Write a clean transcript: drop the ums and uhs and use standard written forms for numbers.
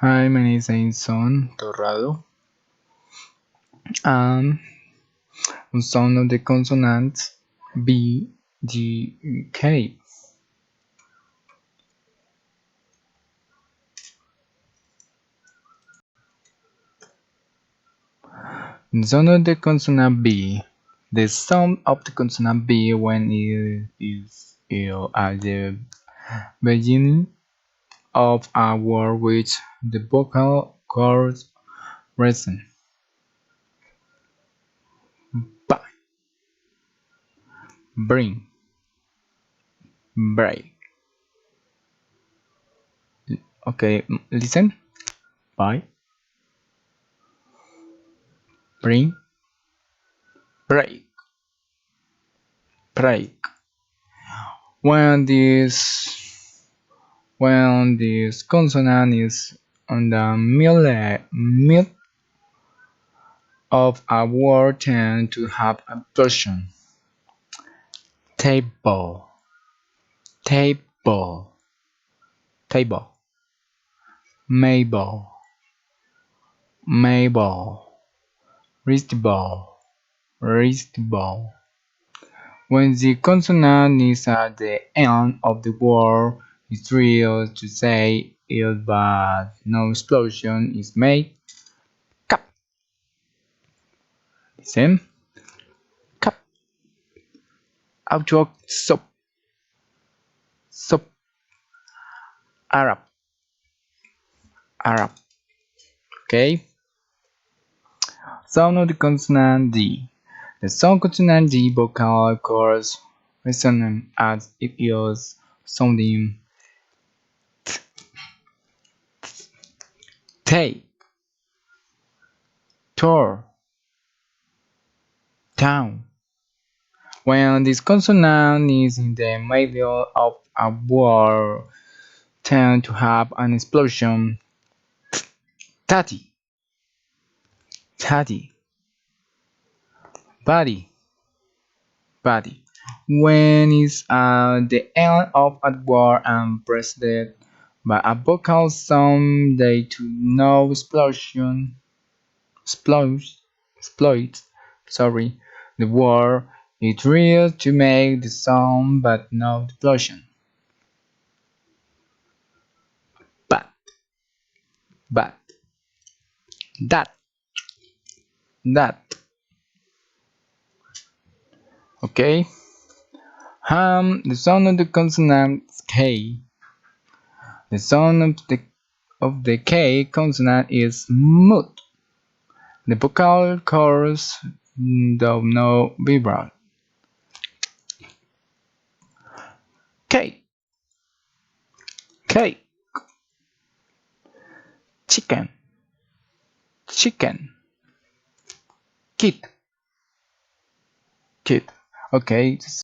Hi, my name is Edson Torrado. And sound of the consonants B, D, K. The sound of the consonant B. The sound of the consonant B when it is at the beginning of a word which the vocal cords resonate. Buy, bring, break. Okay, listen. Buy, bring, break, break. When this consonant is on the mid of a word tend to have a version. Table, table, table. Mabel, Mabel. Wrist ball, wrist ball. When the consonant is at the end of the word, it's real to say it, but no explosion is made. Cup. Listen. Cup. Outlook soap. Soap. Arab. Arab. Okay. Sound of the consonant D. The sound consonant D vocal cords resonant as it is sounding take, tour, town. When this consonant is in the middle of a word, tend to have an explosion. Tatty, tatty. Body, body. When it's at the end of a word and preceded by a vocal sound, they to no explosion, exploit. Sorry, the word is real to make the sound, but no explosion. But, but, that, that. Okay. The sound of the consonant K. The sound of the K consonant is smooth. The vocal cords do no vibrate. Cake, cake. Chicken, chicken. Kid, kid. Okay.